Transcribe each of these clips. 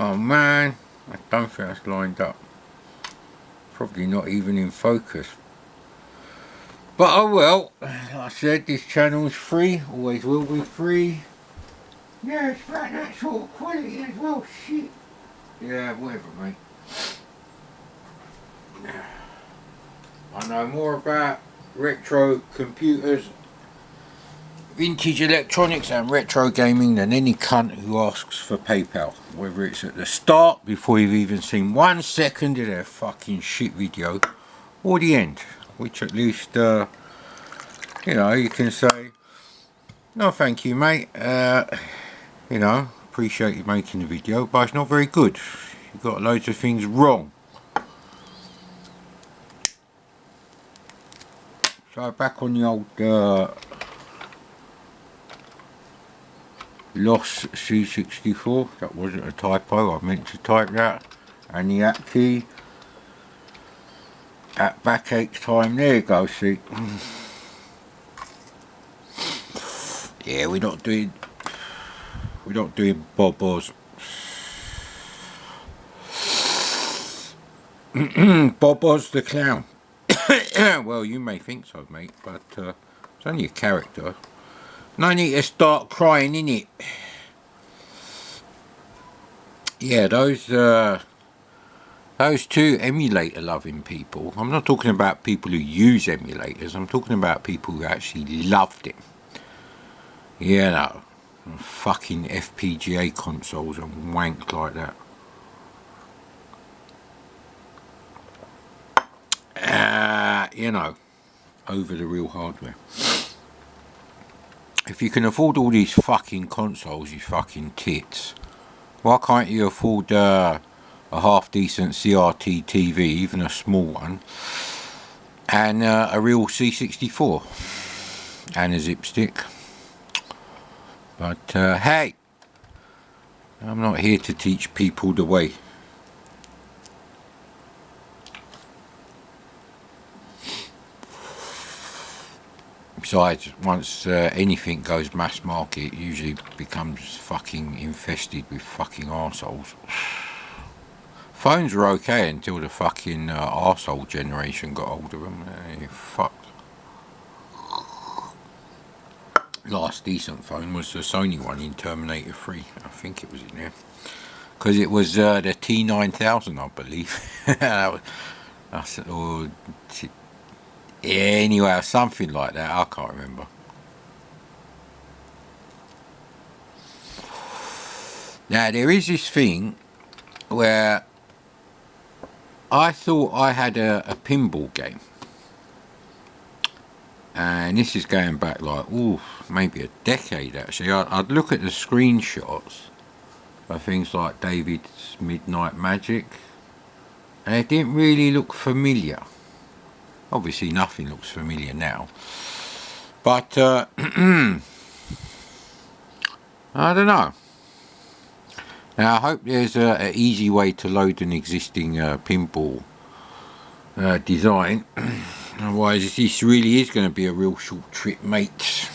Oh man, I don't think that's lined up. Probably not even in focus. But oh well, like I said, this channel's free, always will be free. Yeah, it's about that sort of quality as well, shit. Yeah, whatever, mate. I know more about retro computers, vintage electronics and retro gaming than any cunt who asks for PayPal. Whether it's at the start, before you've even seen 1 second of their fucking shit video, or the end. Which at least, you know, you can say, no thank you mate, you know, appreciate you making the video, but it's not very good. You've got loads of things wrong. So back on the old Lost C64, that wasn't a typo, I meant to type that, and the app key, at backache time, there you go, see. Yeah, we're not doing Bobos. Bobos the clown. Well, you may think so, mate, but it's only a character. No need to start crying, innit? Yeah, those two emulator-loving people. I'm not talking about people who use emulators. I'm talking about people who actually loved it. You know, fucking FPGA consoles and wank like that. You know, over the real hardware. If you can afford all these fucking consoles, you fucking tits, why can't you afford a half decent CRT TV, even a small one, and a real C64 and a zip stick? But hey, I'm not here to teach people the way. Besides, once anything goes mass market, it usually becomes fucking infested with fucking arseholes. Phones were okay until the fucking arsehole generation got hold of them. Fucked. Last decent phone was the Sony one in Terminator 3. I think it was in there. Because it was the T9000, I believe. Anyway, something like that, I can't remember. Now, there is this thing where I thought I had a pinball game. And this is going back like, ooh, maybe a decade actually. I'd look at the screenshots of things like David's Midnight Magic, and it didn't really look familiar. Obviously nothing looks familiar now, but I don't know. Now I hope there's an easy way to load an existing pinball design. Otherwise this really is going to be a real short trip, mates.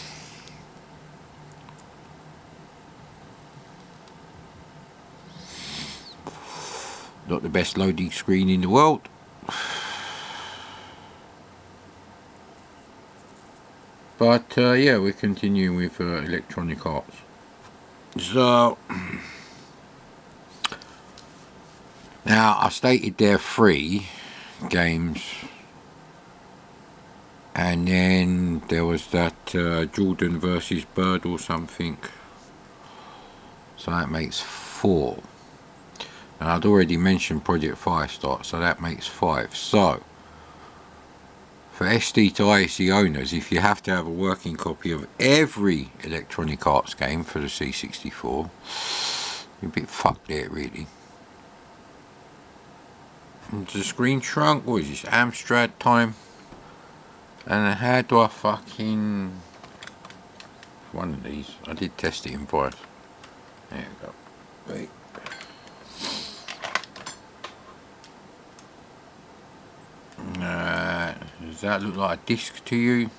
Not the best loading screen in the world. But yeah, we're continuing with Electronic Arts. So now I stated there 3 games, and then there was that Jordan versus Bird or something, so that makes 4, and I'd already mentioned Project Firestart, so that makes 5. So for SD to IC owners, if you have to have a working copy of every Electronic Arts game for the C64, you're a bit fucked there really. Is the screen shrunk? What is this, Amstrad time? And how do I fucking... one of these, I did test it in voice. There we go. Wait. Does that look like a disc to you?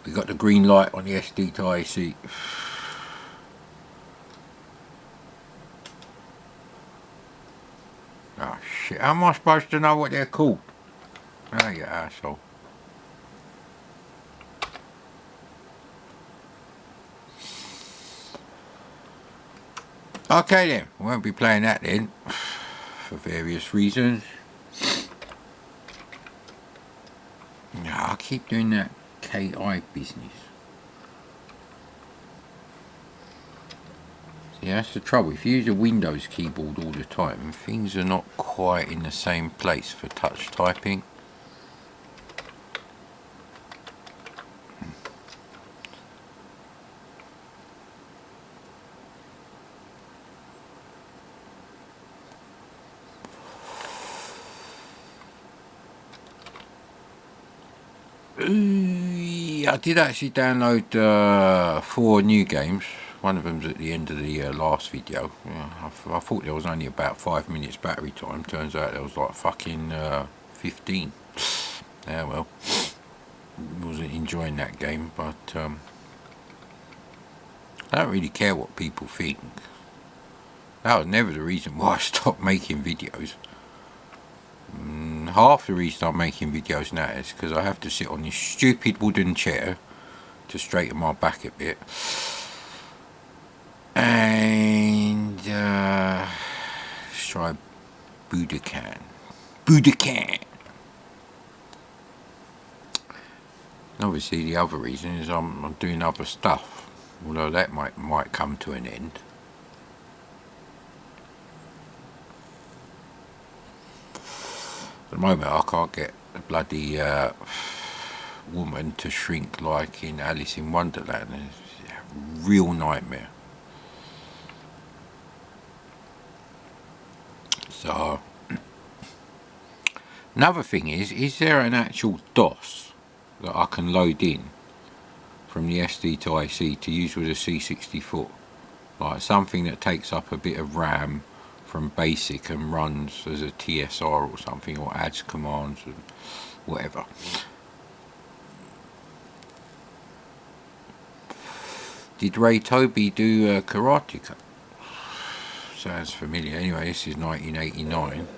We got the green light on the SD to AC. Oh shit, how am I supposed to know what they're called? Oh, you asshole. Okay then, we won't be playing that then, for various reasons. Yeah, I keep doing that KI business. See, that's the trouble. If you use a Windows keyboard all the time, things are not quite in the same place for touch typing. I did actually download 4 new games. One of them's at the end of the last video. I thought there was only about 5 minutes battery time. Turns out there was like fucking 15. Yeah, well, wasn't enjoying that game, but I don't really care what people think. That was never the reason why I stopped making videos. Half the reason I'm making videos now is because I have to sit on this stupid wooden chair to straighten my back a bit, and let's try Budokan. Obviously the other reason is I'm doing other stuff, although that might come to an end. At the moment I can't get a bloody woman to shrink like in Alice in Wonderland. It's a real nightmare. So another thing is there an actual DOS that I can load in from the SD to IC to use with a C64? Like something that takes up a bit of RAM from BASIC and runs as a TSR or something, or adds commands and whatever. Did Ray Toby do Karateka? Sounds familiar. Anyway, this is 1989.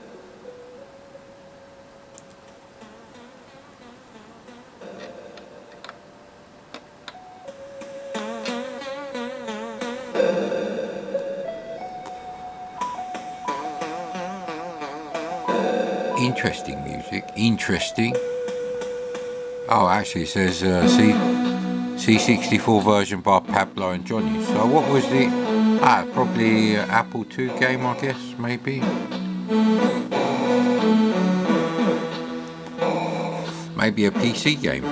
Interesting music. Interesting. Oh, actually it says C64 version by Pablo and Johnny. So what was the... probably Apple II game, I guess, maybe. Maybe a PC game.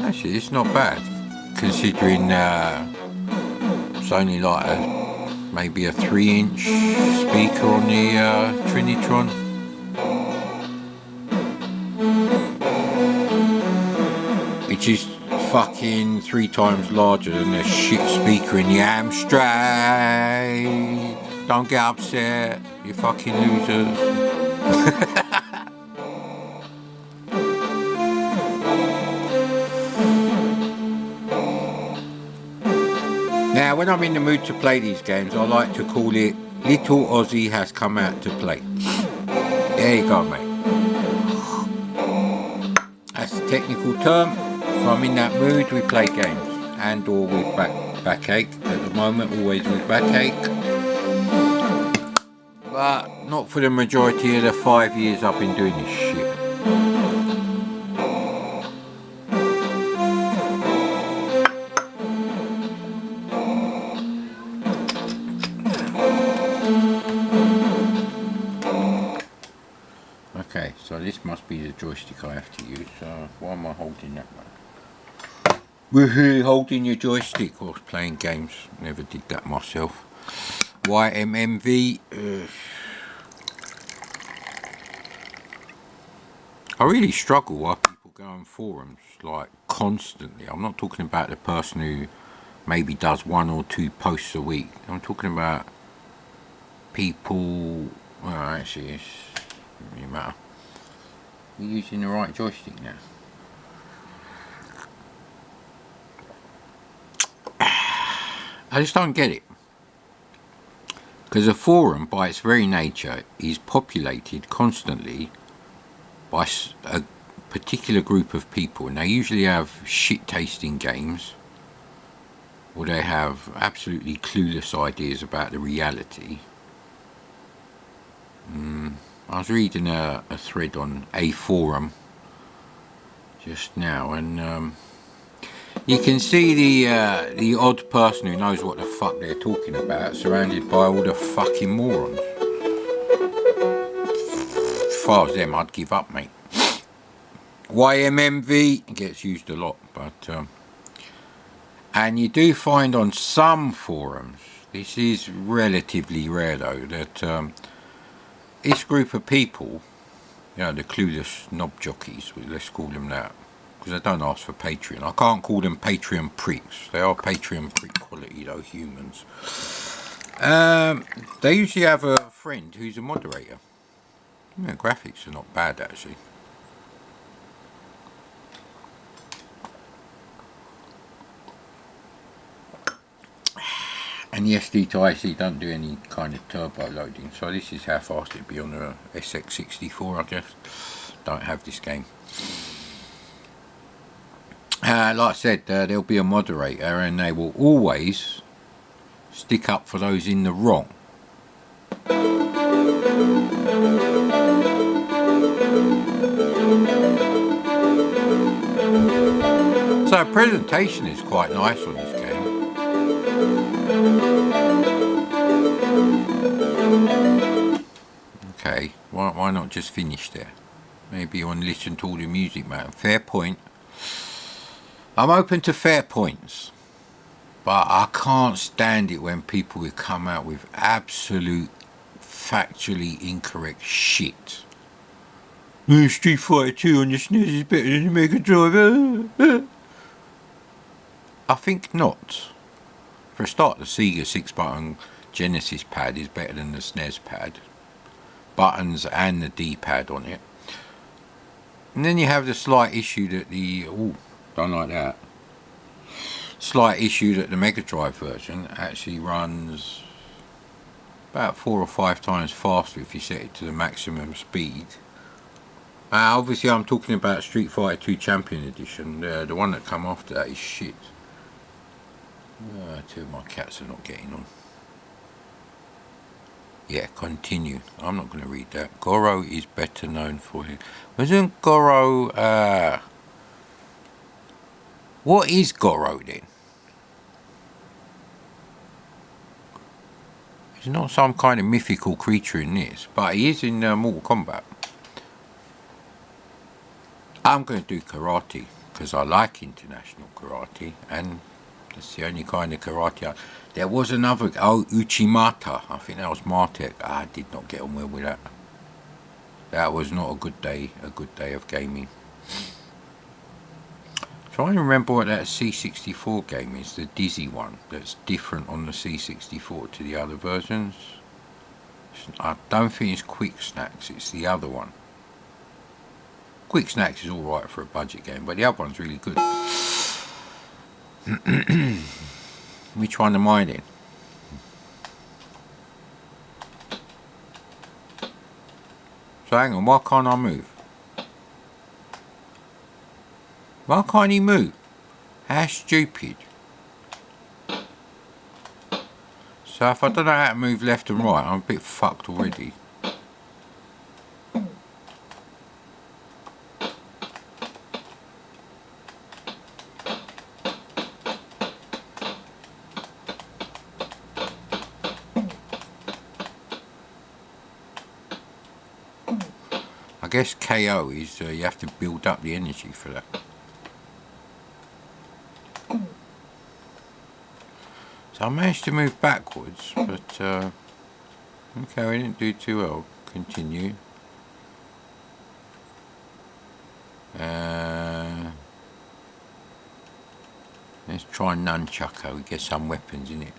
Actually, it's not bad, considering it's only like maybe a 3-inch speaker on the Trinitron. Which is fucking 3 times larger than the shit speaker in the Amstrad. Don't get upset, you fucking losers. Now, when I'm in the mood to play these games, I like to call it Little Aussie has come out to play. There you go, mate. That's the technical term. If I'm in that mood, we play games. And or with backache. At the moment, always with backache. But not for the majority of the 5 years I've been doing this shit. Okay, so this must be the joystick I have to use. Why am I holding that one? Woohoo, holding your joystick whilst playing games. Never did that myself. YMMV. I really struggle why people go on forums like constantly. I'm not talking about the person who maybe does 1 or 2 posts a week. I'm talking about people. Well, actually, it doesn't really matter. We're using the right joystick now. I just don't get it. Because a forum, by its very nature, is populated constantly by a particular group of people, and they usually have shit-tasting games, or they have absolutely clueless ideas about the reality. I was reading a thread on a forum just now, and you can see the odd person who knows what the fuck they're talking about, surrounded by all the fucking morons. As far as them, I'd give up, mate. YMMV gets used a lot, but and you do find on some forums, this is relatively rare though, that this group of people, you know, the clueless knob jockeys, let's call them that, because I don't ask for Patreon. I can't call them Patreon pricks. They are Patreon prick quality though, humans. They usually have a friend who's a moderator. Yeah, graphics are not bad actually. And the SD to IC don't do any kind of turbo loading, so this is how fast it'd be on the SX64, I guess. Don't have this game. Like I said, there'll be a moderator, and they will always stick up for those in the wrong. So presentation is quite nice on this game. Okay, why not just finish there? Maybe you want to listen to all the music, man. Fair point. I'm open to fair points, but I can't stand it when people will come out with absolute factually incorrect shit. Street Fighter 2 on the SNES is better than the Mega Drive. I think not. For a start, the Sega 6-button Genesis pad is better than the SNES pad. Buttons and the D-pad on it. And then you have the slight issue that don't like that. Slight issue that the Mega Drive version actually runs about 4 or 5 times faster if you set it to the maximum speed. Obviously I'm talking about Street Fighter 2 Champion Edition. The one that come after that is shit. 2 of my cats are not getting on. Yeah, continue. I'm not going to read that. Goro is better known for his... Wasn't Goro... What is Goro then? He's not some kind of mythical creature in this, but he is in Mortal Kombat. I'm going to do karate, because I like international karate, and it's the only kind of karate there was another, Uchimata, I think that was Martek. I did not get on well with that. That was not a good day of gaming. Trying to remember what that C64 game is, the Dizzy one, that's different on the C64 to the other versions. I don't think it's Quick Snacks, it's the other one. Quick Snacks is alright for a budget game, but the other one's really good. Which one am I then? So hang on, why can't I move? Why can't he move? How stupid. So if I don't know how to move left and right, I'm a bit fucked already. I guess KO is you have to build up the energy for that. So I managed to move backwards, but okay, I didn't do too well. Continue. Let's try Nunchucko, we get some weapons in it.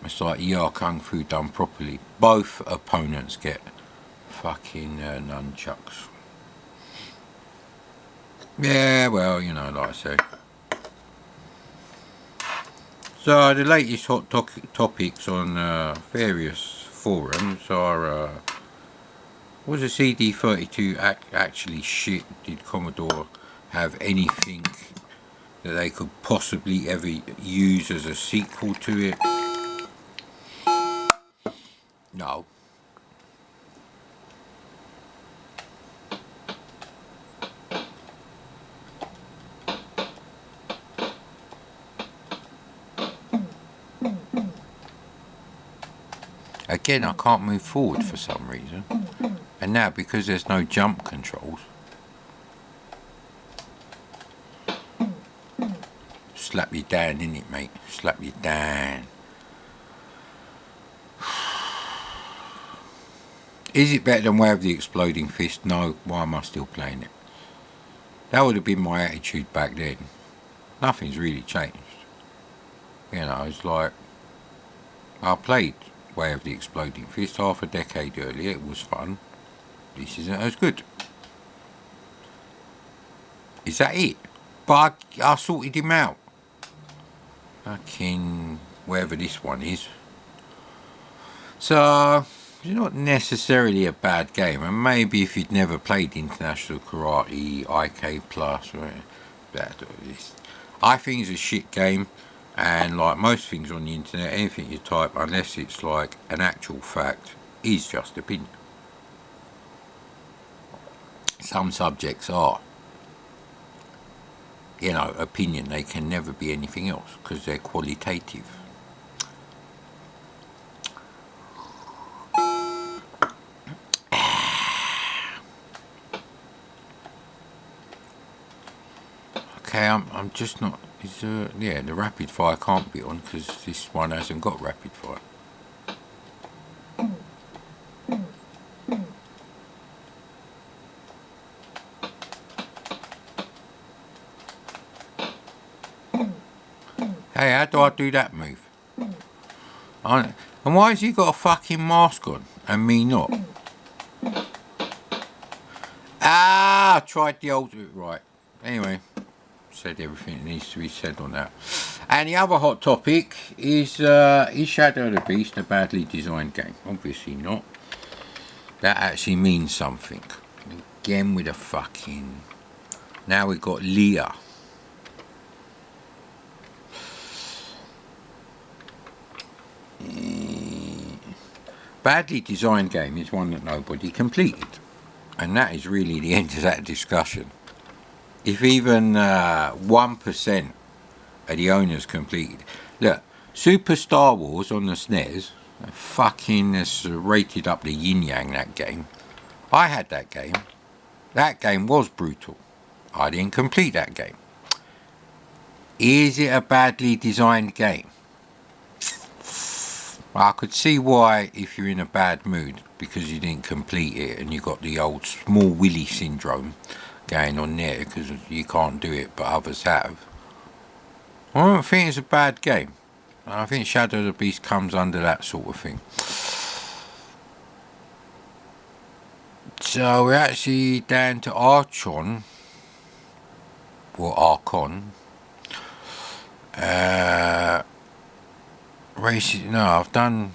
It's like Yar Kung Fu done properly. Both opponents get fucking nunchucks. Yeah, well, you know, like I say. So the latest hot topics on various forums are, was a CD32 actually shit? Did Commodore have anything that they could possibly ever use as a sequel to it? No. Again, I can't move forward for some reason. And now, because there's no jump controls, slap you down, innit, mate? Slap you down. Is it better than Way of the Exploding Fist? No. Why am I still playing it? That would have been my attitude back then. Nothing's really changed. You know, it's like, I played Way of the Exploding Fist half a decade earlier. It was fun. This isn't as good. Is that it? But I sorted him out. Fucking wherever this one is. So, it's not necessarily a bad game. And maybe if you'd never played International Karate, IK Plus, I think it's a shit game. And like most things on the internet, anything you type, unless it's like an actual fact, is just opinion. Some subjects are, you know, opinion. They can never be anything else because they're qualitative. Okay, I'm just not. Yeah, the rapid fire can't be on because this one hasn't got rapid fire. Hey, how do I do that move? And why has he got a fucking mask on and me not? Ah, I tried the old... Right. Anyway, said everything that needs to be said on that. And the other hot topic is Shadow of the Beast a badly designed game? Obviously not. That actually means something. Again with a fucking... Now we've got Leah. Badly designed game is one that nobody completed. And that is really the end of that discussion. If even 1% of the owners completed. Look, Super Star Wars on the SNES, fucking has rated up the yin yang, that game. I had that game. That game was brutal. I didn't complete that game. Is it a badly designed game? I could see why if you're in a bad mood because you didn't complete it and you got the old small willy syndrome going on there because you can't do it but others have. I don't think it's a bad game. I think Shadow of the Beast comes under that sort of thing. So we're actually down to Archon or Archon. No, I've done...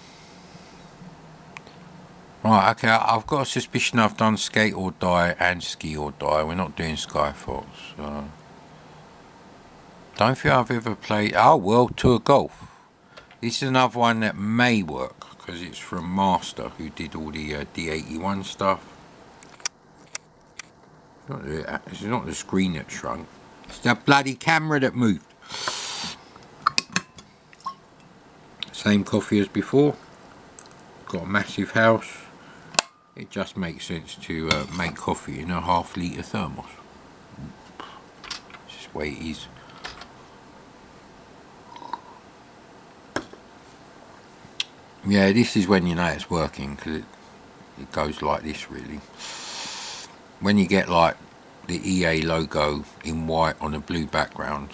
Right, okay, I've got a suspicion I've done Skate or Die and Ski or Die. We're not doing Skyfall, so... Don't think I've ever played... Oh, World Tour Golf. This is another one that may work, because it's from Master, who did all the D81 stuff. It's not the screen that shrunk. It's the bloody camera that moved. Same coffee as before. Got a massive house. It just makes sense to make coffee in a half-litre thermos. It's just the way it is. Yeah, this is when you know it's working, because it goes like this really. When you get like the EA logo in white on a blue background,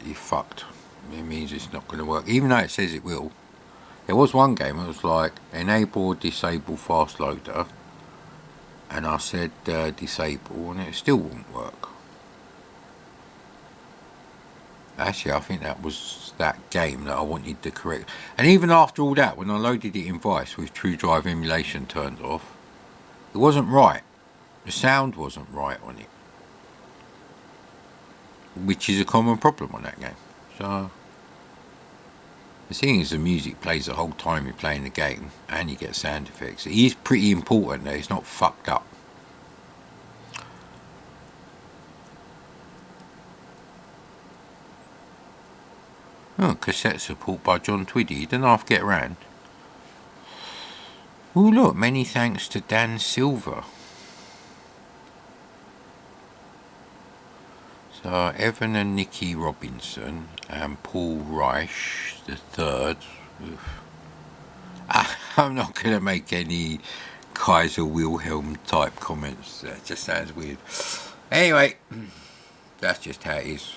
you're fucked. It means it's not going to work, even though it says it will. There was one game that was like enable or disable fast loader, and I said disable, and it still wouldn't work. Actually, I think that was that game that I wanted to correct. And even after all that, when I loaded it in Vice with TrueDrive emulation turned off, it wasn't right. The sound wasn't right on it, which is a common problem on that game. So the thing is, the music plays the whole time you're playing the game, and you get sound effects. It is pretty important that it's not fucked up. Oh, cassette support by John Twiddy. You don't have to get around. Oh, look, many thanks to Dan Silver. So, Evan and Nicky Robinson and Paul Reich the third. I'm not going to make any Kaiser Wilhelm type comments. That just sounds weird. Anyway, that's just how it is.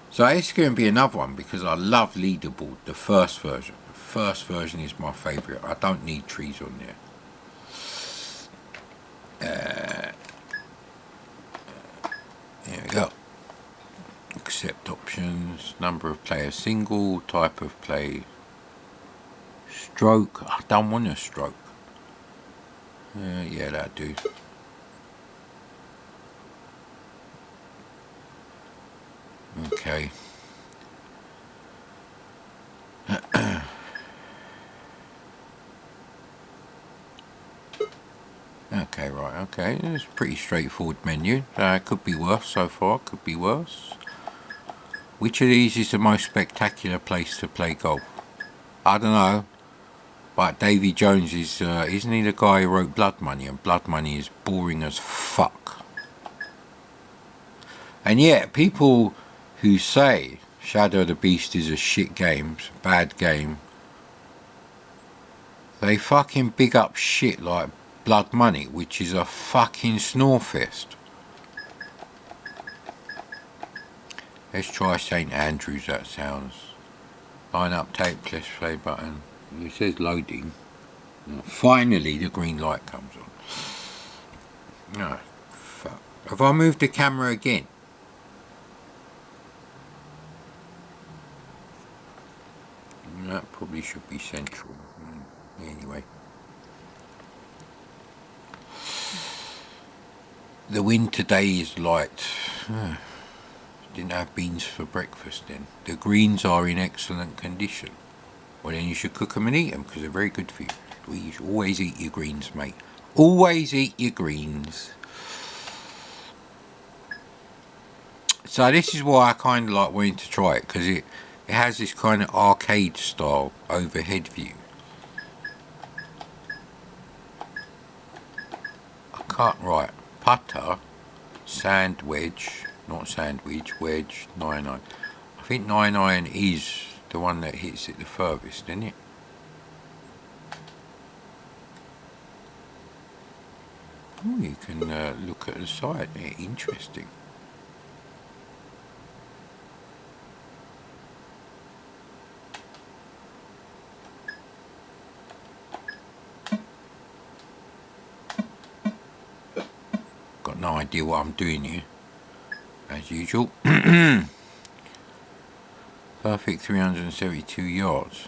So it's going to be another one because I love Leaderboard, the first version. The first version is my favourite. I don't need trees on there. There we go. Accept options, number of players single, type of play, stroke. I don't want a stroke. Yeah, that'll do. Okay. Okay, right, okay. It's a pretty straightforward menu. Could be worse so far, could be worse. Which of these is the most spectacular place to play golf? I don't know. But Davy Jones is, isn't he the guy who wrote Blood Money? And Blood Money is boring as fuck. And yet, people who say Shadow of the Beast is a shit game, bad game, they fucking big up shit like Blood Money, which is a fucking snorefest. Let's try St Andrews, that sounds. Line up tape, let's play button. It says loading. Finally the green light comes on. No, fuck. Have I moved the camera again? That probably should be central. Anyway. The wind today is light. Didn't have beans for breakfast then. The greens are in excellent condition. Well, then you should cook them and eat them because they're very good for you. You should always eat your greens, mate. Always eat your greens. So this is why I kind of like wanting to try it, because it has this kind of arcade style overhead view. I can't write. Putter, sand wedge, not sandwich, wedge, 9-9. I think 9-9 is the one that hits it the furthest, isn't it? Oh, you can look at the side there, interesting. Got no idea what I'm doing here, as usual. Perfect 372 yards.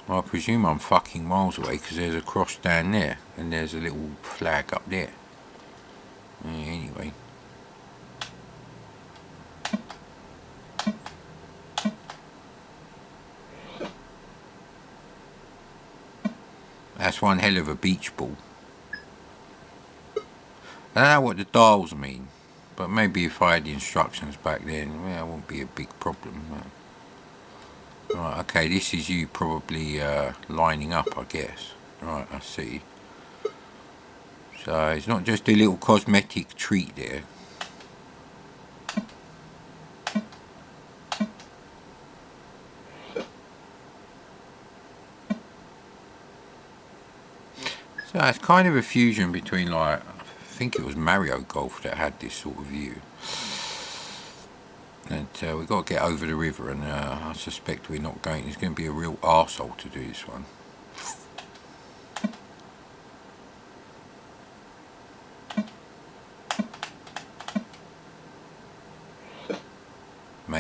Well, I presume I'm fucking miles away because there's a cross down there and there's a little flag up there. Anyway. That's one hell of a beach ball. I don't know what the dials mean, but maybe if I had the instructions back then, well, it wouldn't be a big problem. Right, okay, this is you probably lining up, I guess. Right, I see. So it's not just a little cosmetic treat there. So it's kind of a fusion between, like, I think it was Mario Golf that had this sort of view. And we've got to get over the river, and I suspect we're not going. It's going to be a real arsehole to do this one.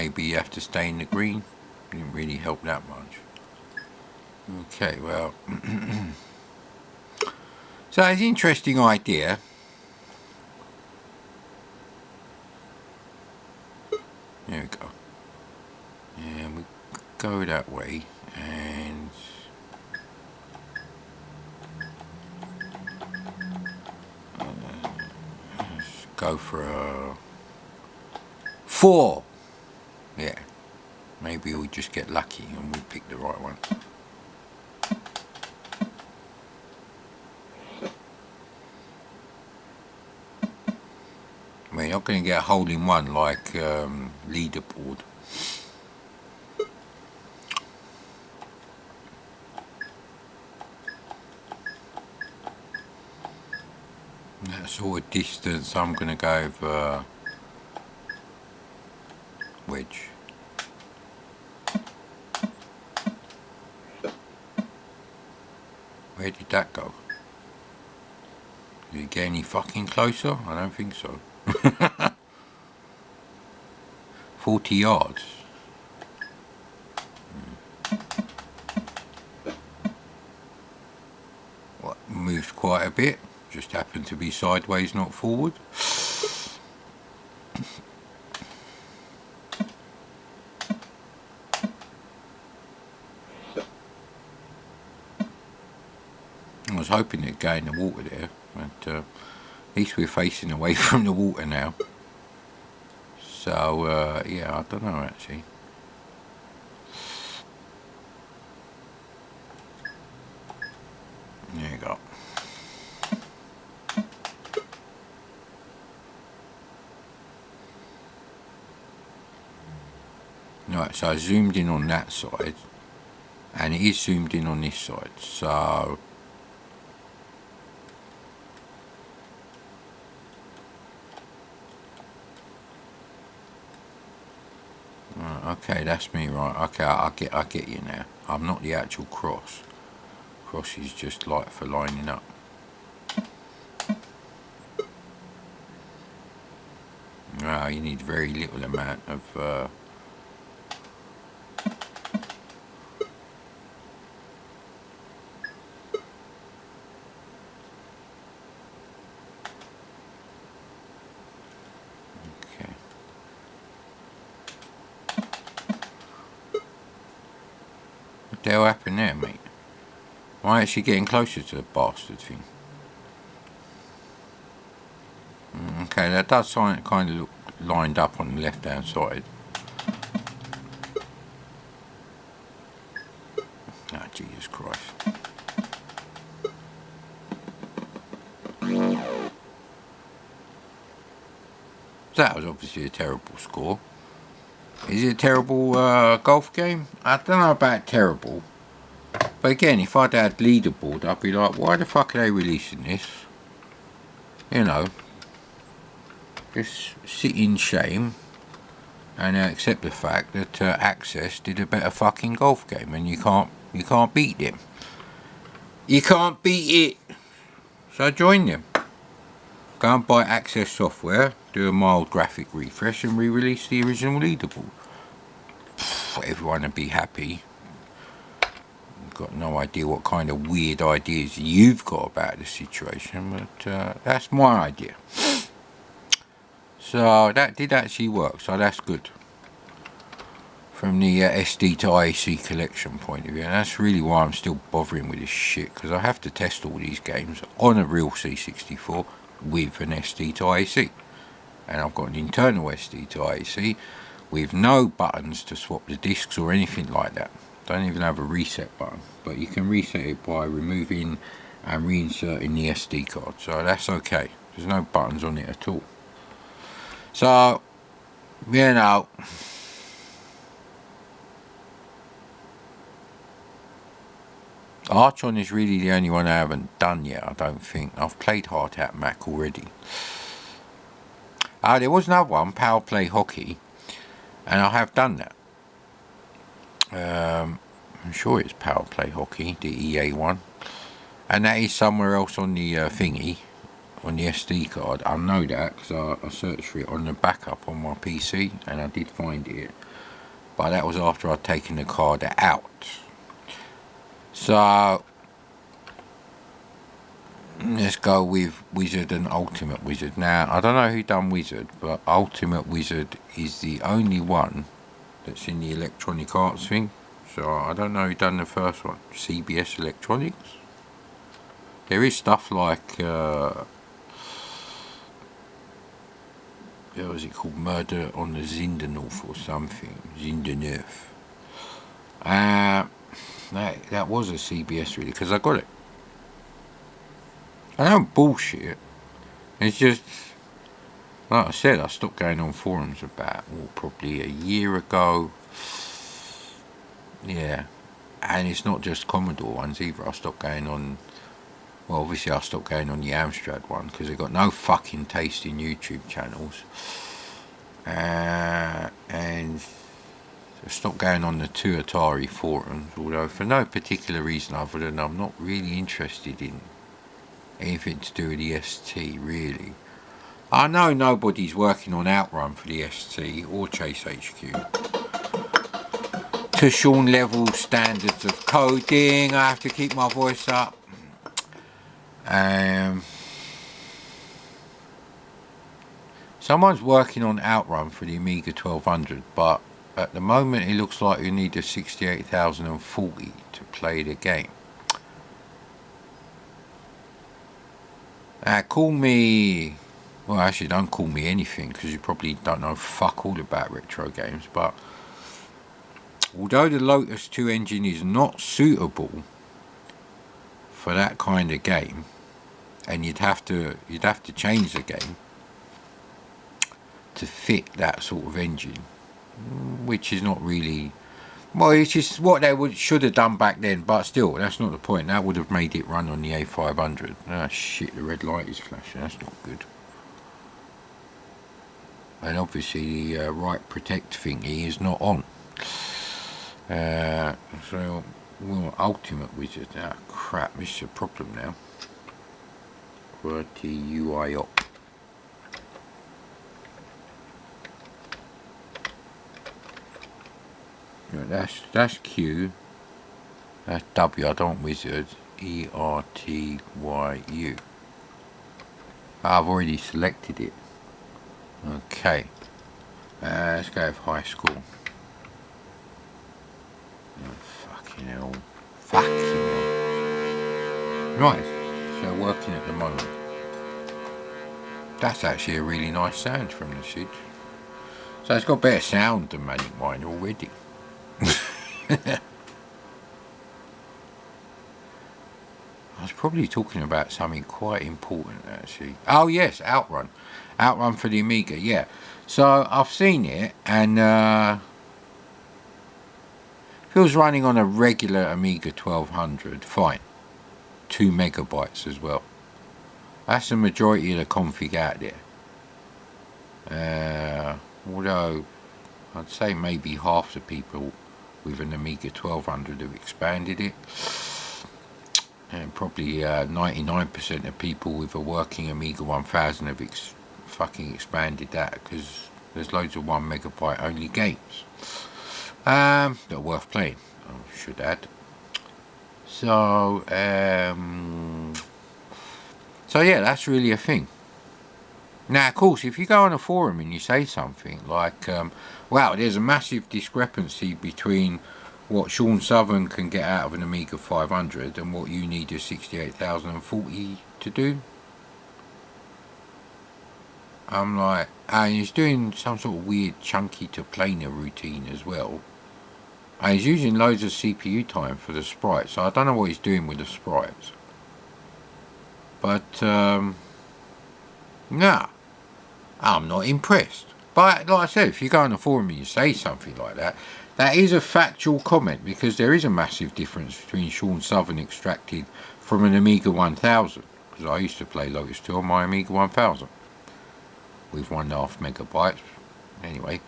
maybe you have to stay in the green. Didn't really help that much. Okay, well, so it's an interesting idea. There we go. And we go that way, and let's go for a 4. Yeah, maybe we just get lucky and we pick the right one. I mean, you're not going to get a hole in one like leaderboard. That sort of distance, I'm going to go for wedge. Where did that go? Did it get any fucking closer? I don't think so. 40 yards. Well, moved quite a bit. Just happened to be sideways, not forward. I was hoping it'd go in the water there, but at least we're facing away from the water now. So, yeah, I don't know actually. There you go. Right, so I zoomed in on that side, and it is zoomed in on this side, so okay, that's me, right? Okay, I get you now. I'm not the actual cross. Cross is just like for lining up. Wow, you need very little amount of What the hell happened there, mate? Am I actually getting closer to the bastard thing? Okay, that does kind of look lined up on the left hand side. Oh, Jesus Christ. That was obviously a terrible score. Is it a terrible golf game? I don't know about terrible. But again, if I'd had leaderboard, I'd be like, why the fuck are they releasing this? You know, just sit in shame and accept the fact that Access did a better fucking golf game, and you can't beat them. You can't beat it. So join them. Go and buy Access software, do a mild graphic refresh, and re-release the original leaderboard. Everyone would be happy. Got no idea what kind of weird ideas you've got about the situation, but that's my idea. So that did actually work, so that's good from the SD to IAC collection point of view, and that's really why I'm still bothering with this shit, because I have to test all these games on a real C64 with an SD to IAC, and I've got an internal SD to IAC with no buttons to swap the discs or anything like that. Don't even have a reset button, but you can reset it by removing and reinserting the SD card, so that's okay. There's no buttons on it at all. So, you know, Archon is really the only one I haven't done yet, I don't think. I've played Heart Out Mac already. There was another one, Power Play Hockey, and I have done that. I'm sure it's Power Play Hockey, the EA one, and that is somewhere else on the thingy, on the SD card. I know that because I searched for it on the backup on my PC, and I did find it. but that was after I'd taken the card out. So let's go with Wizard and Ultimate Wizard. Now, I don't know who done Wizard, but Ultimate Wizard is the only one that's in the Electronic Arts thing. So I don't know who done the first one. CBS Electronics? There is stuff like, what was it called? Murder on the Zindernorf or something. Zindernerf. That was a CBS really, because I got it. I don't bullshit. It's just, like I said, I stopped going on forums about, probably a year ago. Yeah. And it's not just Commodore ones either. I stopped going on, well, obviously I stopped going on the Amstrad one, because they've got no fucking taste in YouTube channels. And I stopped going on the 2 Atari forums, although for no particular reason other than I'm not really interested in anything to do with the ST, really. I know nobody's working on Outrun for the ST or Chase HQ to Sean level standards of coding. I have to keep my voice up. Someone's working on Outrun for the Amiga 1200, but at the moment it looks like you need a 68040 to play the game. Call me, well actually don't call me anything, because you probably don't know fuck all about retro games, but although the Lotus 2 engine is not suitable for that kind of game, and you'd have to change the game to fit that sort of engine, which is not really, well, it's just what they should have done back then, but still, that's not the point. That would have made it run on the A500. Ah shit, the red light is flashing, that's not good. And obviously the right protect thingy is not on. So, well, Ultimate Wizard, ah crap, this is a problem now. QWERTY UI op. That's Q, that's W, I don't want Wizard, ERTYU. I've already selected it. Okay, let's go with high school. Oh, fucking hell. Right, so working at the moment. That's actually a really nice sound from the SID. So it's got better sound than Manic Mine already. I was probably talking about something quite important actually. Oh yes, Outrun for the Amiga, yeah. So I've seen it, and if it was running on a regular Amiga 1200, fine, 2 megabytes as well. That's the majority of the config out there. Although I'd say maybe half the people with an Amiga 1200 have expanded it, and probably 99% of people with a working Amiga 1000 have fucking expanded that, because there's loads of 1 megabyte only games that are worth playing, I should add. So yeah, that's really a thing. Now, of course, if you go on a forum and you say something like, wow, there's a massive discrepancy between what Sean Southern can get out of an Amiga 500 and what you need a 68040 to do. I'm like, and he's doing some sort of weird chunky to planar routine as well. And he's using loads of CPU time for the sprites, so I don't know what he's doing with the sprites. But, nah, I'm not impressed. But like I said, if you go on the forum and you say something like that, that is a factual comment, because there is a massive difference between Sean Southern extracted from an Amiga 1000, because I used to play Lotus 2 on my Amiga 1000 with 1.5 megabytes. Anyway,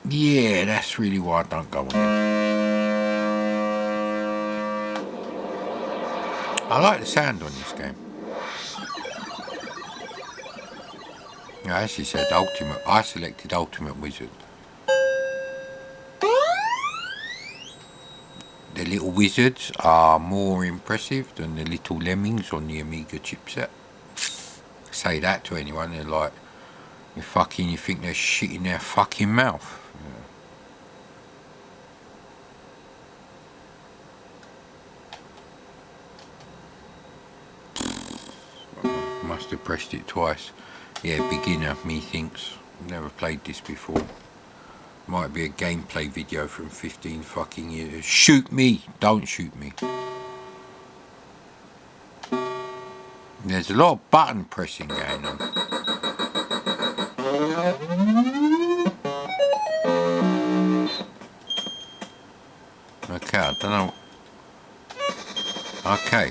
yeah, that's really why I don't go on it. I like the sound on this game. I actually said ultimate. I selected ultimate wizard. The little wizards are more impressive than the little lemmings on the Amiga chipset. Say that to anyone, they're like, you think they're shit in their fucking mouth. Must have pressed it twice. Yeah, beginner, methinks. Never played this before. Might be a gameplay video from 15 fucking years. Shoot me! Don't shoot me. There's a lot of button pressing going on. Okay, I don't know. Okay.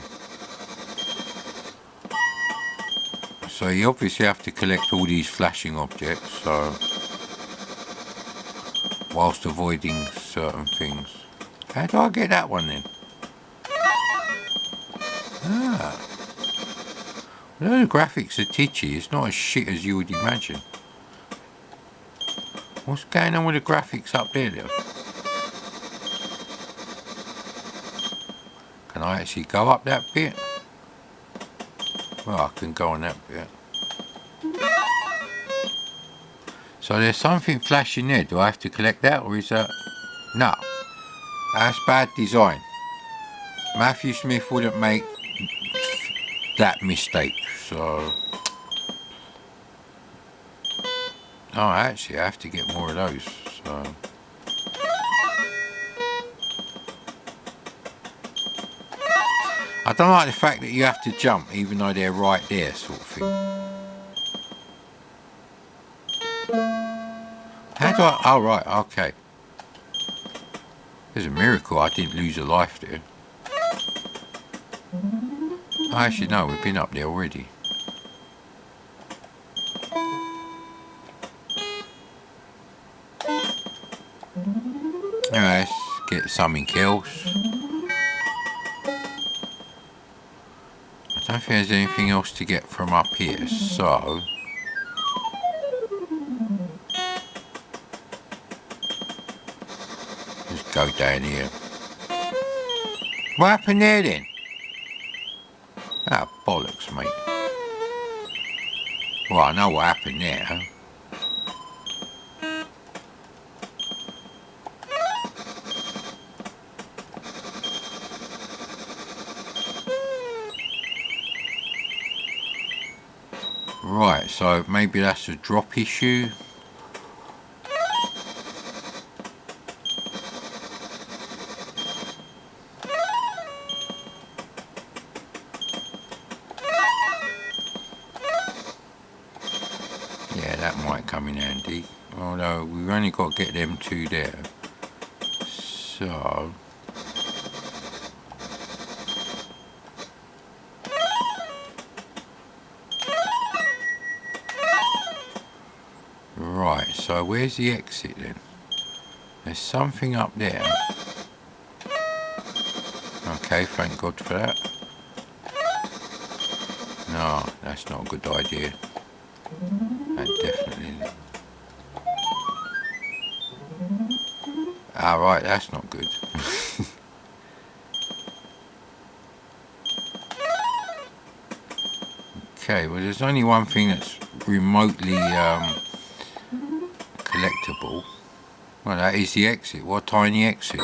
So you obviously have to collect all these flashing objects, so whilst avoiding certain things. How do I get that one then? Ah. Although the graphics are titchy, it's not as shit as you would imagine. What's going on with the graphics up there though? Can I actually go up that bit? Well, I can go on that bit. So there's something flashing there. Do I have to collect that, or is that... No. That's bad design. Matthew Smith wouldn't make that mistake, so... Oh, actually, I have to get more of those, so... I don't like the fact that you have to jump, even though they're right there, sort of thing. How do I... Oh, right, okay. There's a miracle I didn't lose a life there. Oh, actually, no, we've been up there already. Alright, let's get something else. I don't think there's anything else to get from up here, so... Just go down here. What happened there then? Ah, bollocks, mate. Well, I know what happened there. Right, so maybe that's a drop issue. Yeah, that might come in handy. Although we've only got to get them two there. So... Right, so where's the exit then? There's something up there. Okay, thank God for that. No, that's not a good idea. That definitely isn't. Ah, right, that's not good. Okay, well there's only one thing that's remotely collectible. Well, that is the exit. What tiny exit.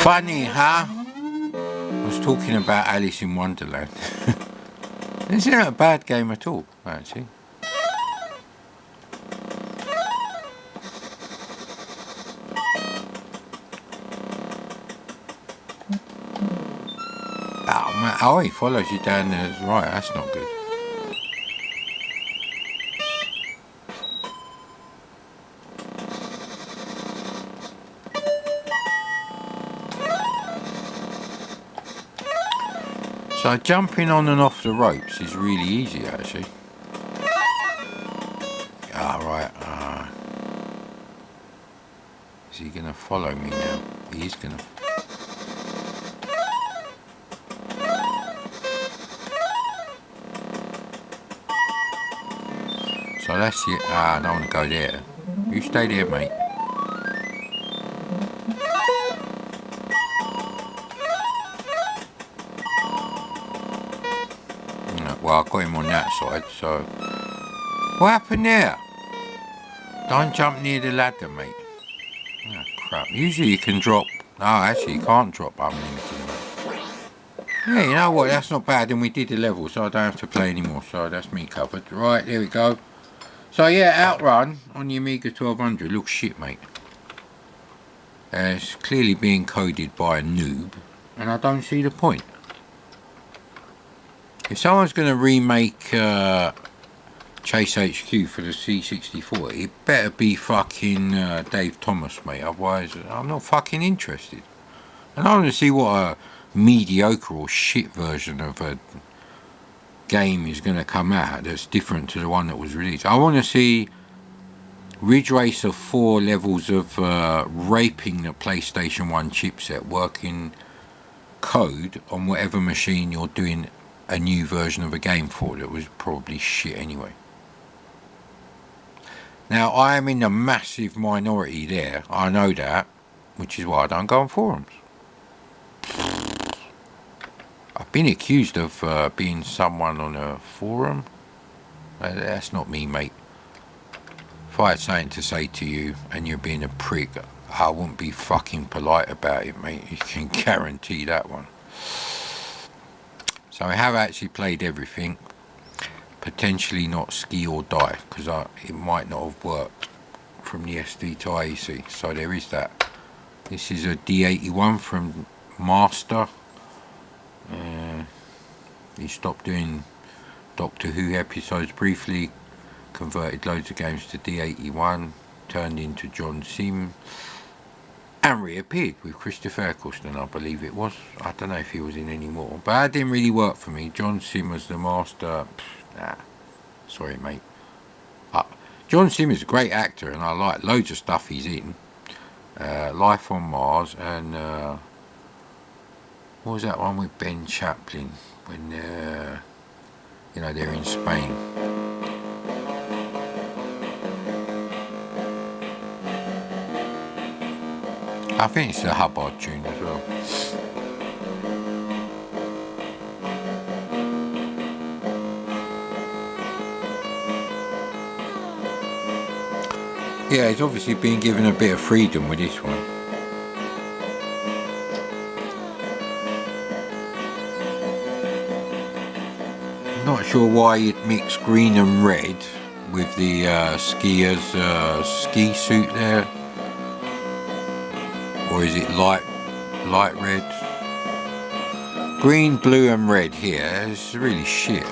Funny, huh? I was talking about Alice in Wonderland. This isn't a bad game at all, actually. Oh, man. Oh, he follows you down there. Right, that's not good. So jumping on and off the ropes is really easy, actually. Ah, right. Is he going to follow me now? He is going to... So that's it. I don't want to go there. You stay there, mate. Well, I got him on that side, so... What happened there? Don't jump near the ladder, mate. Oh, crap. Usually you can drop... Oh, actually, you can't drop unlimited. Yeah, you know what? That's not bad. And we did the level, so I don't have to play anymore. So that's me covered. Right, there we go. So yeah, Outrun on the Amiga 1200 looks shit, mate. It's clearly being coded by a noob, and I don't see the point. If someone's going to remake Chase HQ for the C64, it better be fucking Dave Thomas, mate. Otherwise, I'm not fucking interested. And I want to see what a mediocre or shit version of a game is going to come out that's different to the one that was released. I want to see Ridge Racer 4 levels of raping the PlayStation 1 chipset working code on whatever machine you're doing a new version of a game for that was probably shit anyway. Now, I am in the massive minority there, I know that, which is why I don't go on forums. I've been accused of being someone on a forum. That's not me, mate. If I had something to say to you and you're being a prick, I wouldn't be fucking polite about it, mate. You can guarantee that one. So I have actually played everything. Potentially not Ski or Die, because it might not have worked from the SD to IEC. So there is that. This is a D81 from Master. He stopped doing Doctor Who episodes briefly, converted loads of games to D81, turned into John Sim, and reappeared with Christopher Eccleston, I believe it was. I don't know if he was in any more, but that didn't really work for me. John Sim as the Master, nah, sorry mate. John Sim is a great actor and I like loads of stuff he's in. Life on Mars and what was that one with Ben Chaplin when you know, they're in Spain? I think it's the Hubbard tune as well. Yeah, he's obviously been given a bit of freedom with this one. Not sure why you'd mix green and red with the skier's ski suit there. Or is it light red? Green, blue and red here is really shit.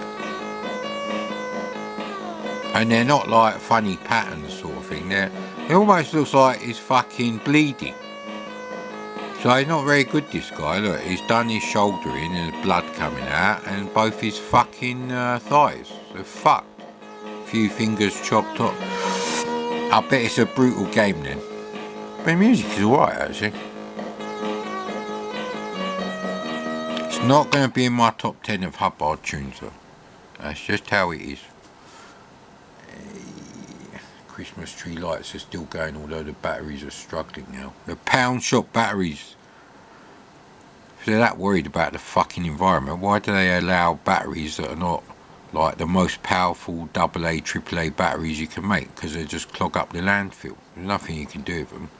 And they're not like funny patterns sort of thing. It almost looks like he's fucking bleeding. So he's not very good, this guy. Look, he's done his shoulder in and there's blood coming out and both his fucking thighs. They're fucked. A few fingers chopped off. I bet it's a brutal game then. But the music is alright actually. It's not going to be in my top 10 of Hubbard tunes though. That's just how it is. Christmas tree lights are still going, although the batteries are struggling now. The pound shop batteries. If they're that worried about the fucking environment, why do they allow batteries that are not like the most powerful AA, AAA batteries you can make? Because they just clog up the landfill. There's nothing you can do with them.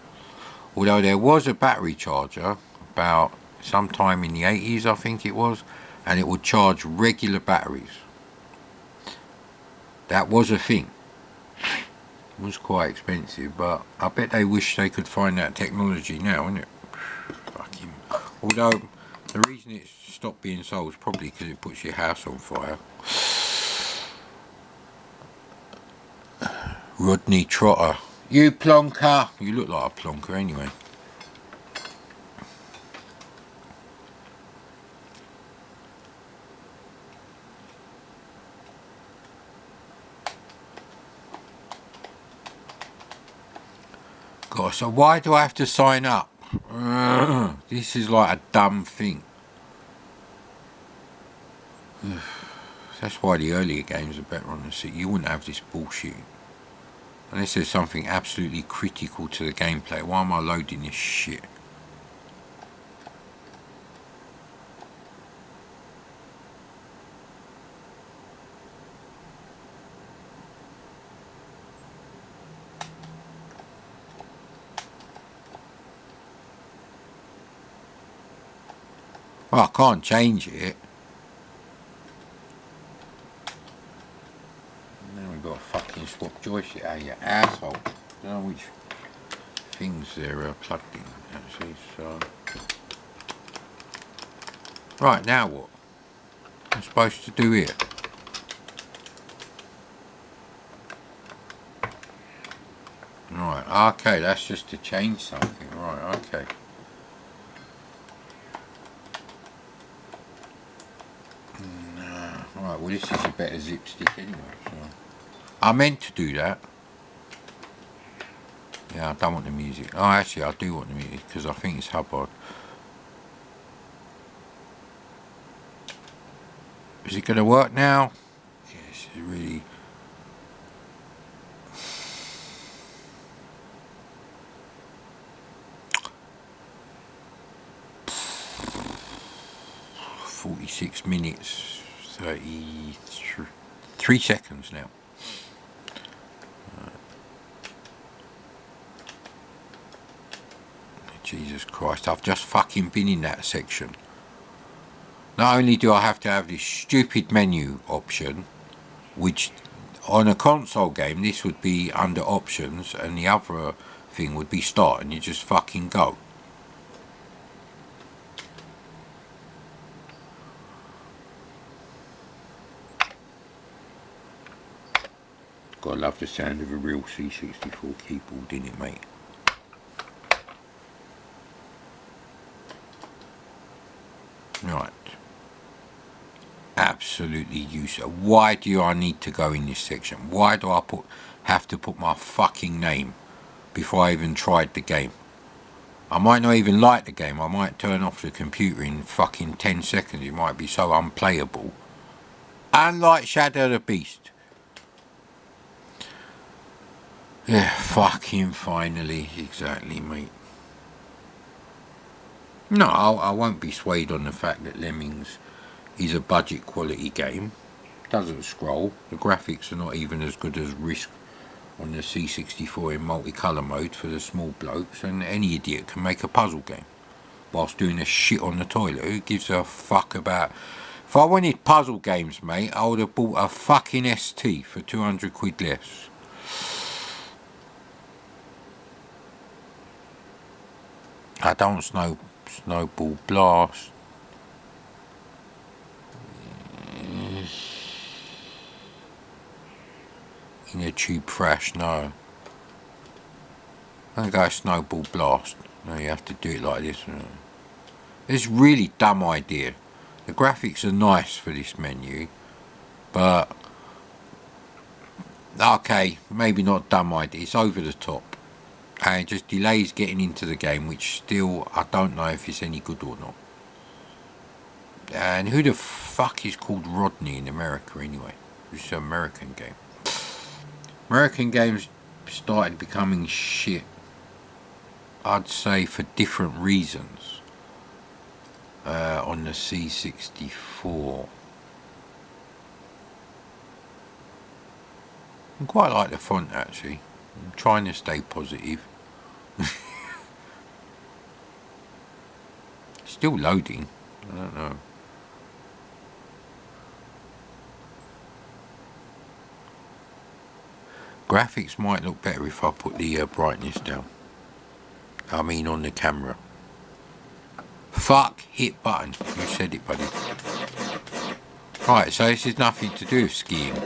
Although there was a battery charger about sometime in the 80s, I think it was, and it would charge regular batteries. That was a thing. It was quite expensive, but I bet they wish they could find that technology now, isn't it? Fucking. Although the reason it's stopped being sold is probably because it puts your house on fire. Rodney Trotter. You plonker! You look like a plonker anyway. God, so why do I have to sign up? This is like a dumb thing. That's why the earlier games are better on the C. You wouldn't have this bullshit. Unless there's something absolutely critical to the gameplay. Why am I loading this shit? Well, I can't change it. Now we've got to fucking swap joystick. Oh, you asshole. I don't know which things they're plugged in, actually, so... Right, now what? I'm supposed to do here? Right, okay, that's just to change something. Right, okay. Right, well this is a better zip stick anyway, so... I meant to do that. Yeah, I don't want the music. Oh, actually, I do want the music, because I think it's Hubbard. Is it going to work now? Yes, it really... ...46 minutes, 33 seconds now. Jesus Christ, I've just fucking been in that section. Not only do I have to have this stupid menu option, which on a console game this would be under options, and the other thing would be start, and you just fucking go. Gotta love the sound of a real C64 keyboard, innit, mate? Right. Absolutely useless. Why do I need to go in this section? Why do I have to put my fucking name before I even tried the game? I might not even like the game. I might turn off the computer in fucking 10 seconds. It might be so unplayable. Unlike Shadow the Beast. Yeah, fucking finally. Exactly, mate. No, I won't be swayed on the fact that Lemmings is a budget quality game. Doesn't scroll. The graphics are not even as good as Risk on the C64 in multicolour mode for the small blokes, and any idiot can make a puzzle game whilst doing a shit on the toilet. Who gives a fuck about... If I wanted puzzle games, mate, I would have bought a fucking ST for 200 quid less. I don't snowball blast. In a tube thrash, no. Don't go snowball blast. No, you have to do it like this. It's a really dumb idea. The graphics are nice for this menu, but okay, maybe not dumb idea. It's over the top. And it just delays getting into the game, which still, I don't know if it's any good or not. And who the fuck is called Rodney in America anyway? It's an American game. American games started becoming shit, I'd say, for different reasons on the C64. I quite like the font, actually. I'm trying to stay positive. Still loading. I don't know. Graphics might look better if I put the brightness down. I mean on the camera. Fuck, hit button. You said it, buddy. Right, so this is nothing to do with skiing.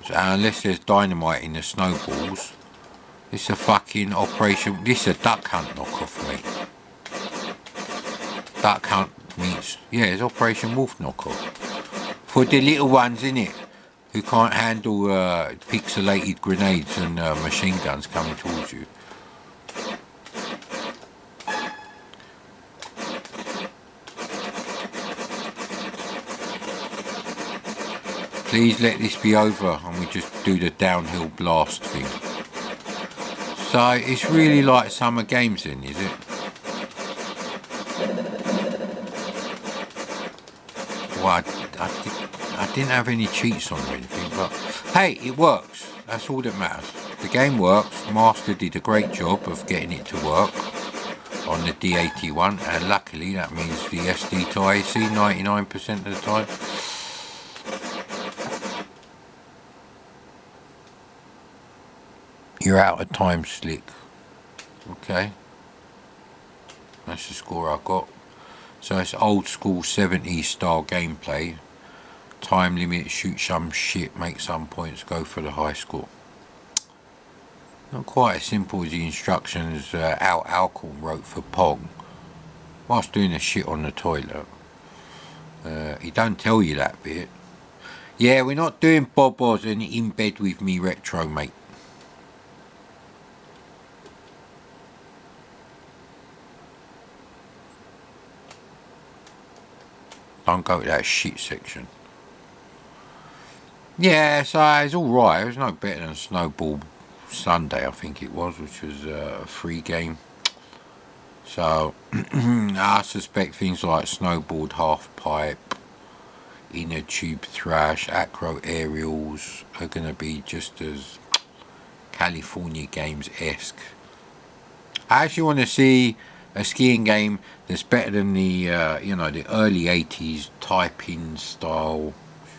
So unless there's dynamite in the snowballs. This is a fucking operation. This is a duck hunt knockoff, mate. Duck hunt means, yeah, it's Operation Wolf knockoff. For the little ones, innit? Who can't handle pixelated grenades and machine guns coming towards you. Please let this be over and we just do the downhill blast thing. So it's really like summer games then, is it? Well, I didn't have any cheats on or anything, but hey, it works. That's all that matters. The game works. Master did a great job of getting it to work on the D81, and luckily that means the SD to AC 99% of the time. You're out of time, Slick. Okay. That's the score I got. So it's old school 70s style gameplay. Time limit, shoot some shit, make some points, go for the high score. Not quite as simple as the instructions Al Alcorn wrote for Pong whilst doing the shit on the toilet. He don't tell you that bit. Yeah, we're not doing Bobos and in bed with me retro, mate. Don't go to that shit section. Yeah, so it's alright. It was no better than Snowball Sunday, I think it was, which was a free game. So I suspect things like Snowboard Half Pipe, Inner Tube Thrash, Acro Aerials are going to be just as California Games-esque. I actually want to see a skiing game that's better than the the early 80s type-in style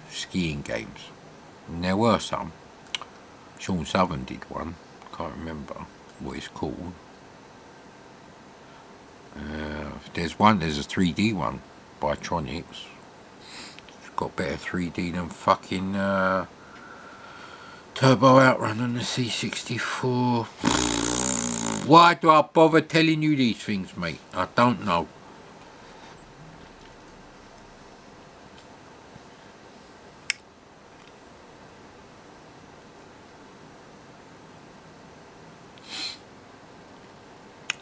skiing games. And there were some. Sean Southern did one. Can't remember what it's called. There's a 3D one by Tronics. It's got better 3D than fucking Turbo Outrun on the C64. Why do I bother telling you these things, mate? I don't know.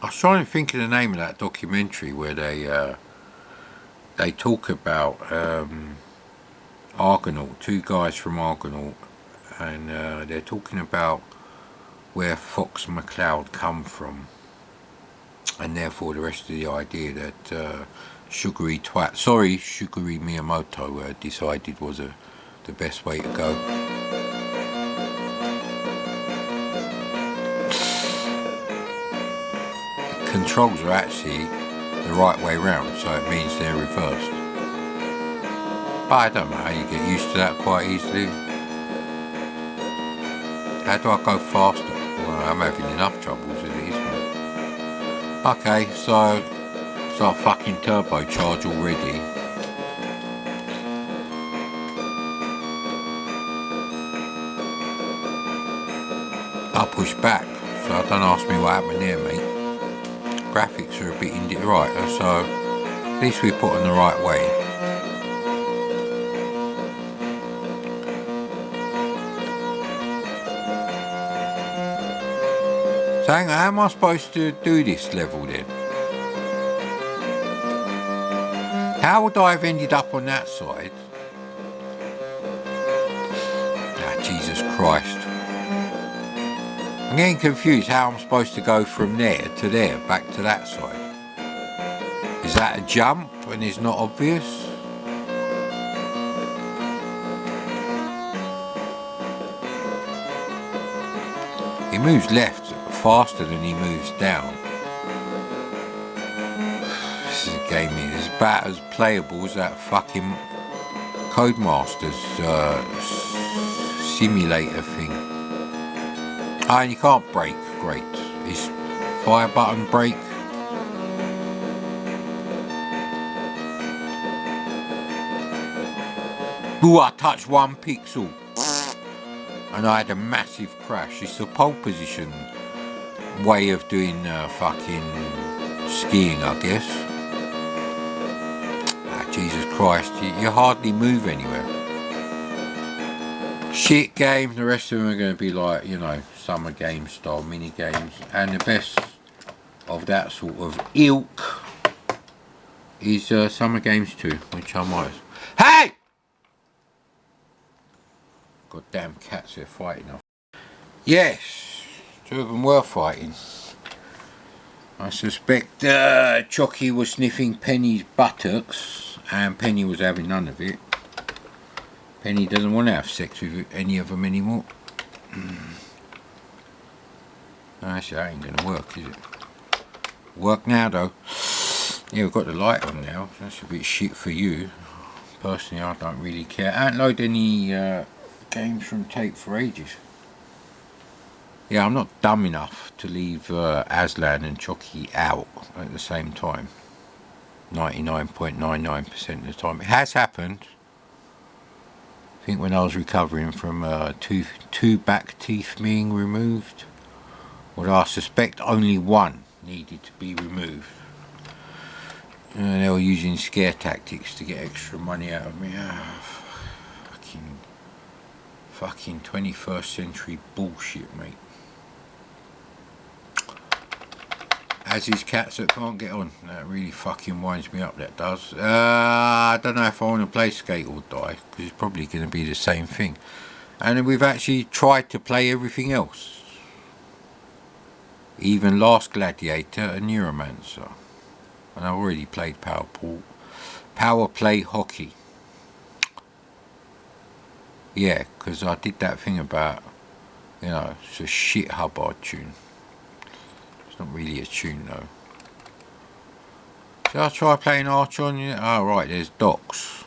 I was trying to think of the name of that documentary where they talk about Argonaut, two guys from Argonaut, and they're talking about where Fox McCloud come from, and therefore the rest of the idea that Sugary Miyamoto decided was the best way to go. Controls are actually the right way round, so it means they're reversed. But I don't know how you get used to that quite easily. How do I go faster? Well, I'm having enough troubles as it is. Okay, so I fucking turbocharge already. I push back, so don't ask me what happened there, mate. Graphics are a bit right, so at least we put on the right way. So hang on, how am I supposed to do this level then? How would I have ended up on that side? Ah, Jesus Christ. I'm getting confused how I'm supposed to go from there to there, back to that side. Is that a jump and it's not obvious? He moves left faster than he moves down. This is a game that's about as playable as that fucking Codemasters simulator thing. Ah, and you can't brake. Great. Is fire button brake? Ooh, I touched one pixel. And I had a massive crash. It's the pole position way of doing fucking skiing, I guess. Ah, Jesus Christ, you hardly move anywhere. Shit game. The rest of them are going to be like, summer game style mini games. And the best of that sort of ilk is Summer Games 2, which I might. Hey! Goddamn cats they're fighting off. Yes, two of them were fighting. I suspect Chucky was sniffing Penny's buttocks and Penny was having none of it. Penny doesn't want to have sex with any of them anymore. Actually, that ain't going to work, is it? Work now, though. Yeah, we've got the light on now. That's a bit shit for you. Personally, I don't really care. I haven't loaded any games from tape for ages. Yeah, I'm not dumb enough to leave Aslan and Chucky out at the same time. 99.99% of the time. It has happened. I think when I was recovering from two back teeth being removed, although I suspect only one needed to be removed. And they were using scare tactics to get extra money out of me. Fucking 21st century bullshit, mate. As is cats that can't get on. That really fucking winds me up, that does. I don't know if I want to play Skate or Die, because it's probably going to be the same thing. And we've actually tried to play everything else. Even Last Gladiator and Neuromancer. And I've already played Power Play Hockey. Yeah, because I did that thing about, you know, it's a shit Hubbard tune. Not really a tune though. Shall I try playing Archer on you? Oh right, there's docks.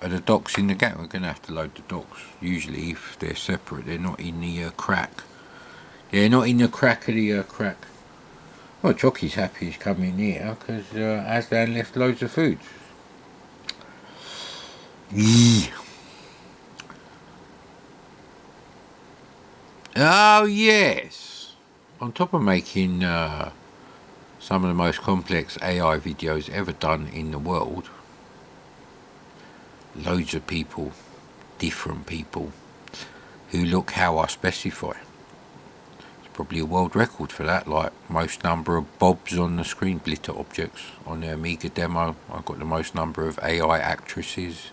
Are the docks in the game? We're going to have to load the docks. Usually if they're separate, they're not in the crack. They're not in the crack of the crack. Well, Chucky's happy he's coming here because Aslan left loads of food. Oh yes. On top of making some of the most complex AI videos ever done in the world, loads of people, different people, who look how I specify. It's probably a world record for that, like most number of bobs on the screen, glitter objects. On the Amiga demo, I've got the most number of AI actresses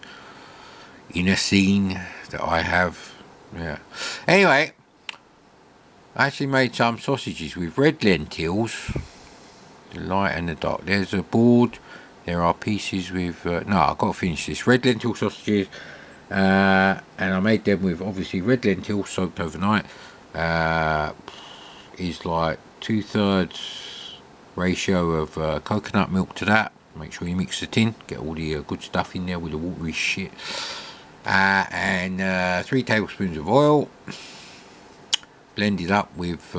in a scene that I have. Yeah. Anyway, I actually made some sausages with red lentils, the light and the dark. There's a board, there are pieces with, no, I've got to finish this. Red lentil sausages, and I made them with obviously red lentils soaked overnight, is like 2/3 ratio of coconut milk to that. Make sure you mix it in, get all the good stuff in there with the watery shit, and 3 tablespoons of oil. Blended up with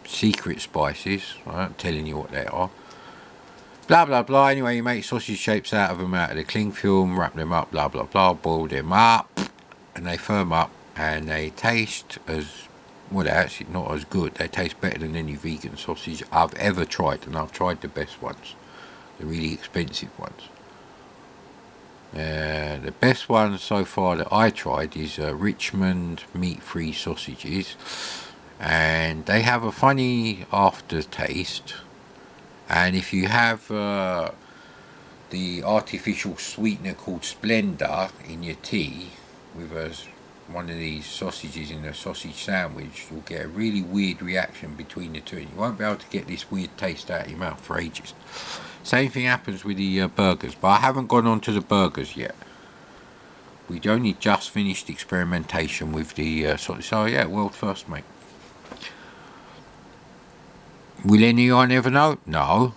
secret spices. I'm telling you what they are. Blah blah blah. Anyway, you make sausage shapes out of them out of the cling film, wrap them up, blah blah blah, boil them up, and they firm up and they taste as, well, they're actually not as good. They taste better than any vegan sausage I've ever tried, and I've tried the best ones, the really expensive ones. The best one so far that I tried is Richmond meat-free sausages, and they have a funny aftertaste. And if you have the artificial sweetener called Splendor in your tea with one of these sausages in a sausage sandwich, you'll get a really weird reaction between the two, and you won't be able to get this weird taste out of your mouth for ages. Same thing happens with the burgers, but I haven't gone on to the burgers yet. We'd only just finished experimentation with the so yeah, world first, mate. Will anyone ever know? No.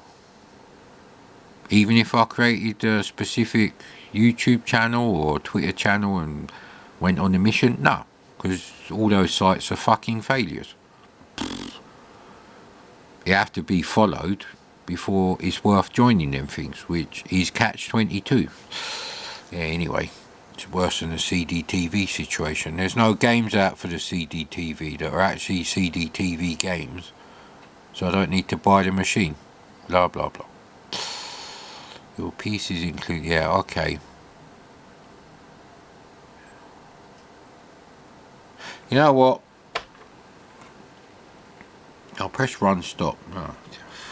Even if I created a specific YouTube channel or Twitter channel and went on a mission? No, because all those sites are fucking failures. You have to be followed before it's worth joining them things, which is catch-22. Yeah, anyway, it's worse than the CDTV situation. There's no games out for the CDTV that are actually CDTV games, so I don't need to buy the machine. Blah blah blah. Your pieces include, yeah, okay. You know what? I'll press run stop. Oh,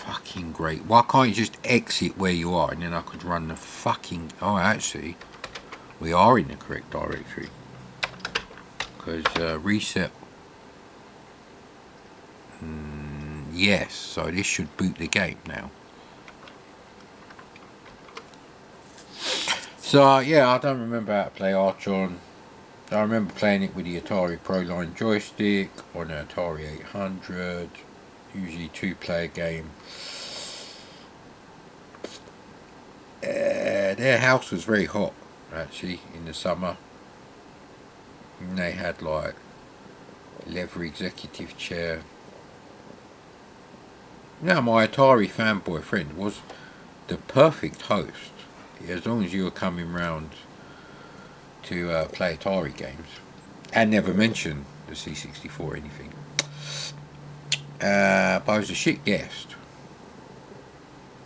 fucking great. Why can't you just exit where you are and then I could run the fucking... Oh, actually, We are in the correct directory. Because reset. Yes, so this should boot the game now. So yeah, I don't remember how to play Archon. I remember playing it with the Atari Proline joystick on the Atari 800. Usually 2-player game. Their house was very hot actually in the summer. And they had like leather executive chair. Now my Atari fanboy friend was the perfect host, as long as you were coming round to play Atari games, and never mention the C64 or anything. But I was a shit guest.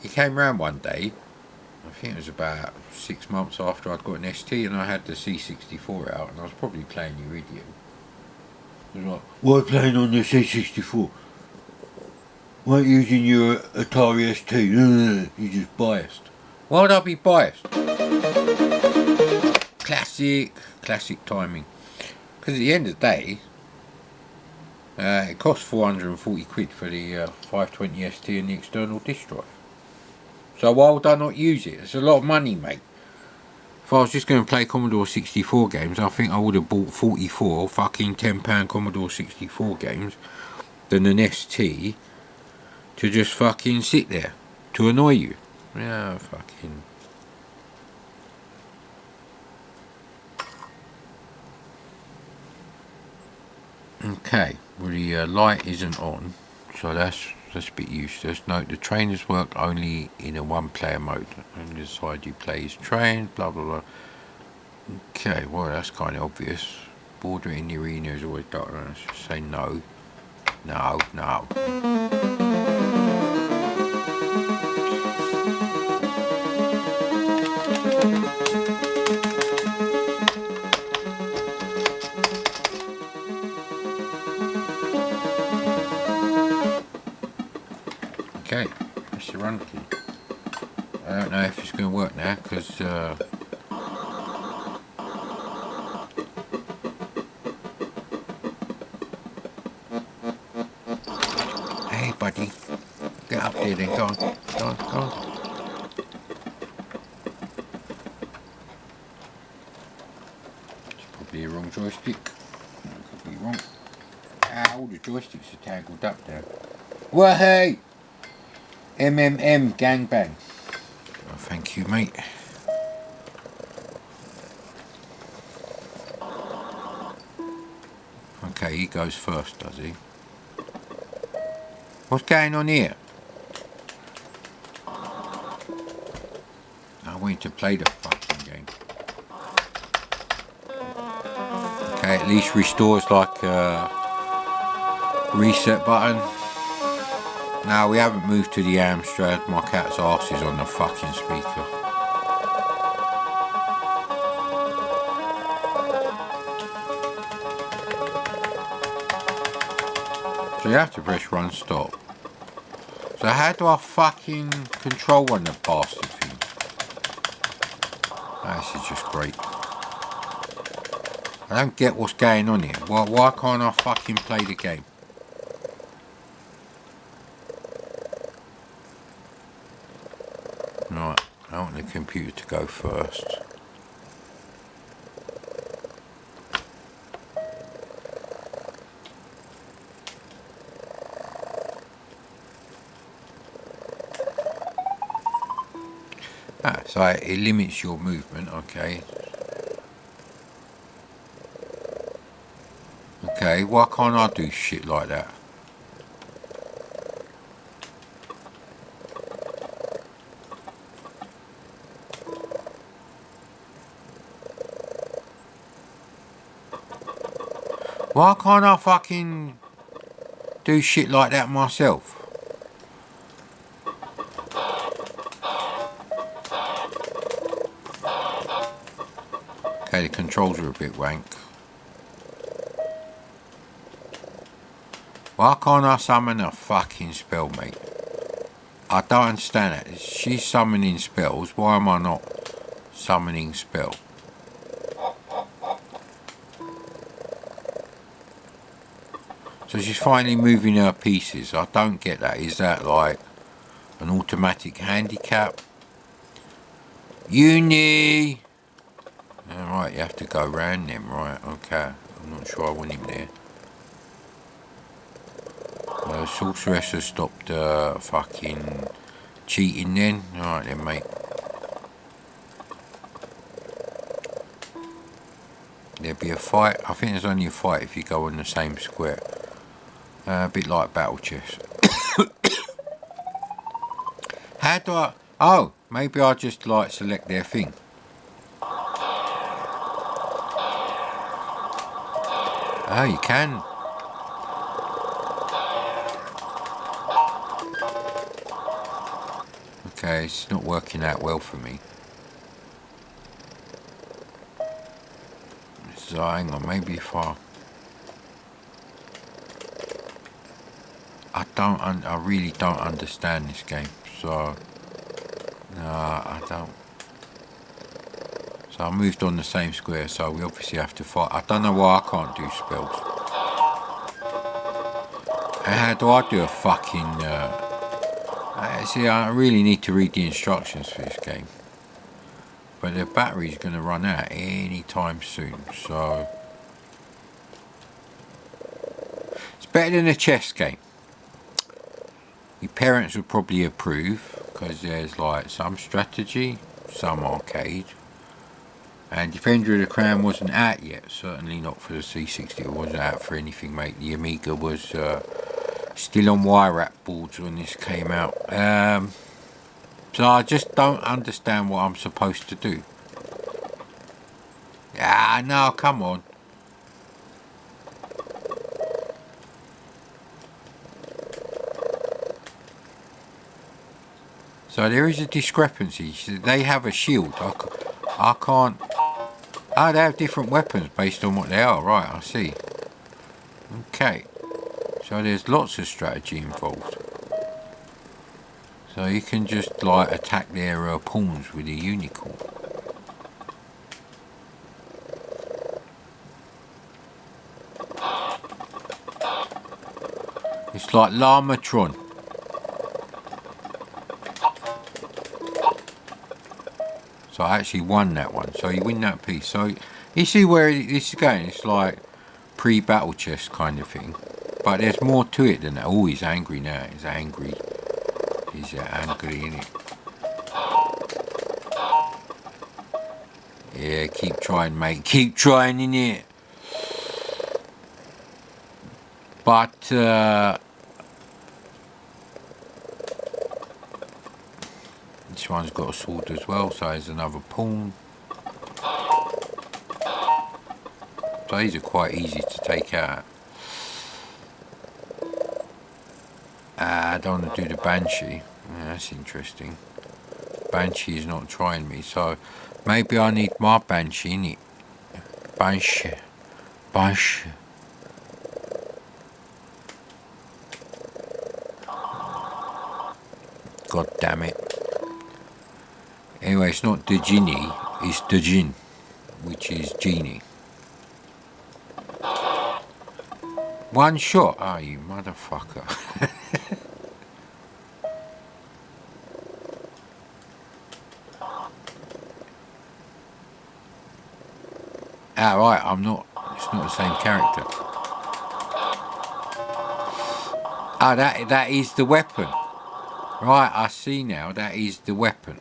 He came round one day, I think it was about 6 months after I'd got an ST, and I had the C64 out, and I was probably playing Iridium. He was like, "Why playing on the C64? Why aren't you using your Atari ST? You're just biased." Why would I be biased? Classic timing. Because at the end of the day, it cost 440 quid for the 520 ST and the external disk drive. So why would I not use it? It's a lot of money, mate. If I was just going to play Commodore 64 games, I think I would have bought 44 fucking £10 Commodore 64 games than an ST to just fucking sit there to annoy you. Yeah, fucking. Okay, well the light isn't on, so that's a bit useless. Note the trainers work only in a 1-player mode. On the side you play is train, blah blah blah. Okay, well that's kind of obvious. Border in the arena is always dark. Let's just say no. No. Okay, that's the run key. I don't know if it's going to work now because hey buddy, get up there then, go on. It's probably the wrong joystick. That could be wrong. All the joysticks are tangled up there. Well, hey! Gangbang. Oh, thank you, mate. Okay, he goes first, does he? What's going on here? I want you to play the fucking game. Okay, at least restores like a reset button. No, we haven't moved to the Amstrad. My cat's arse is on the fucking speaker. So you have to press run stop. So how do I fucking control on the bastard thing? This is just great. I don't get what's going on here. Why can't I fucking play the game? Right, I want the computer to go first. So it limits your movement, okay. Okay, why can't I do shit like that? Why can't I fucking do shit like that myself? Okay, the controls are a bit wank. Why can't I summon a fucking spell, mate? I don't understand it. She's summoning spells. Why am I not summoning spell? So she's finally moving her pieces. I don't get that. Is that like an automatic handicap? Uni! Alright, you have to go round them, right? Okay. I'm not sure I want him there. Sorceress has stopped fucking cheating then. Alright then, mate. There'll be a fight. I think there's only a fight if you go on the same square. A bit like battle chess. How do I... Oh, maybe I just like select their thing. Oh, you can. Okay, it's not working out well for me. So hang on, maybe if I really don't understand this game. So no, I don't. So I moved on the same square. So we obviously have to fight. I don't know why I can't do spells. And how do I do a fucking? See, I really need to read the instructions for this game. But the battery's going to run out any time soon, so it's better than a chess game. Your parents would probably approve because there's like some strategy, some arcade, and Defender of the Crown wasn't out yet. Certainly not for the C60. It wasn't out for anything, mate. The Amiga was still on wire wrap boards when this came out. So I just don't understand what I'm supposed to do. Ah, no, come on. So there is a discrepancy. They have a shield. I can't... Oh, they have different weapons based on what they are. Right, I see. Okay. So there's lots of strategy involved. So you can just like attack their pawns with a unicorn. It's like Lamatron. So I actually won that one. So you win that piece. So you see where this is going. It's like pre-battle chess kind of thing. But there's more to it than that. Oh, he's angry now. He's angry. He's angry, innit? Yeah, keep trying, mate. Keep trying, innit? But, this one's got a sword as well, so there's another pawn. So these are quite easy to take out. I don't want to do the Banshee. Yeah, that's interesting. Banshee is not trying me, so maybe I need my Banshee, innit? Banshee. Banshee. God damn it. Anyway, it's not the genie, it's the Jin, which is genie. One shot? Oh, you motherfucker. Ah, right, I'm not, it's not the same character. Ah, that is the weapon. Right, I see now, that is the weapon.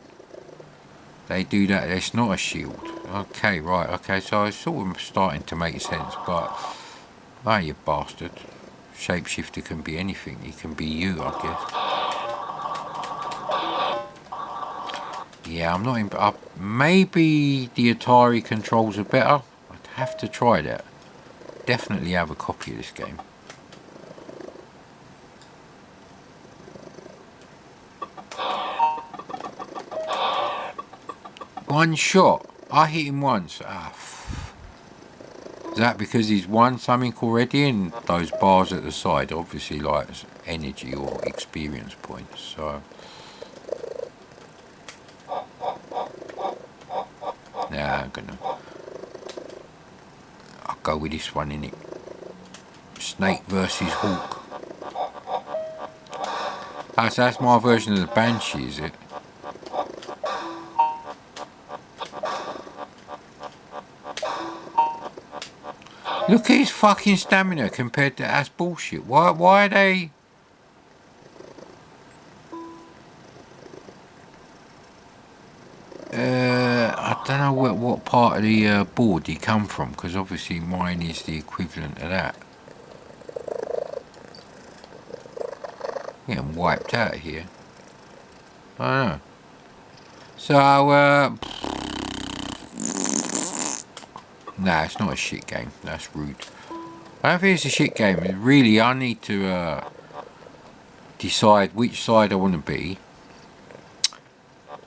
They do that, it's not a shield. Okay, right, okay, so it's sort of starting to make sense, but... Oh, you bastard. Shapeshifter can be anything, he can be you, I guess. Yeah, I'm not in... maybe the Atari controls are better. I'd have to try that. Definitely have a copy of this game. One shot. I hit him once. Ah, is that because he's won something already? And those bars at the side, obviously, like energy or experience points. So nah, I'll go with this one, innit? Snake versus Hawk. Ah, so that's my version of the Banshee, is it? Look at his fucking stamina compared to that's bullshit. Why are they? I don't know what part of the board he come from, because obviously mine is the equivalent of that. Getting wiped out here. I don't know. So, nah, it's not a shit game. That's rude. I don't think it's a shit game. Really, I need to decide which side I want to be.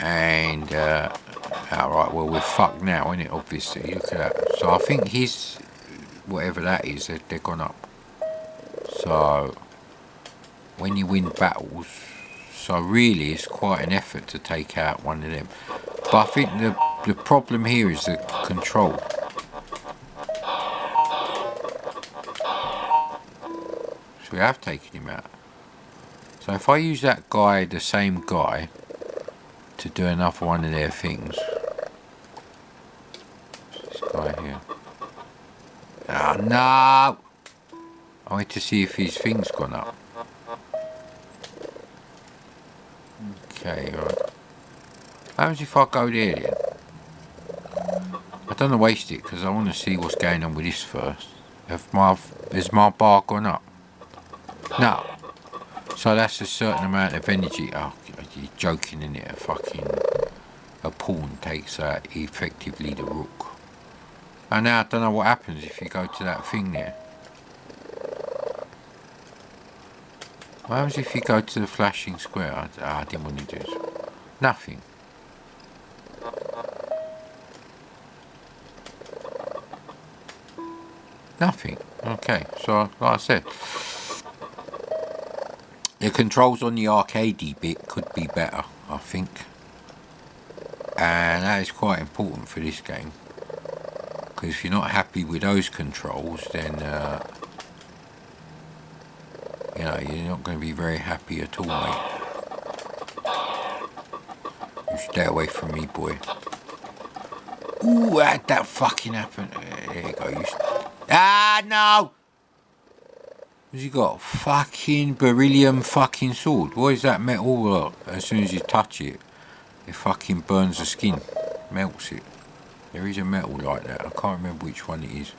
And, alright, well, we're fucked now, innit, obviously. Look at that. So I think his, whatever that is, they're gone up. So, when you win battles, so really it's quite an effort to take out one of them. But I think the problem here is the control. So we have taken him out. So if I use that guy, the same guy, to do another one of their things. This guy here. Oh no! I wait to see if his thing's gone up. Okay, right. What happens if I go there then? I don't want to waste it because I want to see what's going on with this first. Has my bar gone up? No. So that's a certain amount of energy. Oh, you're joking, innit? A pawn takes out effectively the rook. And now I don't know what happens if you go to that thing there. What happens if you go to the flashing square? I didn't want to do this. Nothing. Nothing. Okay, so like I said, the controls on the arcadey bit could be better, I think. And that is quite important for this game. Because if you're not happy with those controls, then you know, you're not going to be very happy at all, mate. You stay away from me, boy. Ooh, how'd that fucking happen? There you go. Ah, no! What's he got? Fucking beryllium fucking sword. What is that metal? As soon as you touch it, it fucking burns the skin. Melts it. There is a metal like that. I can't remember which one it is.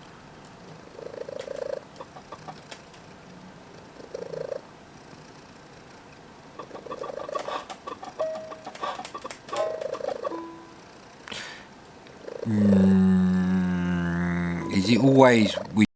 Is it always with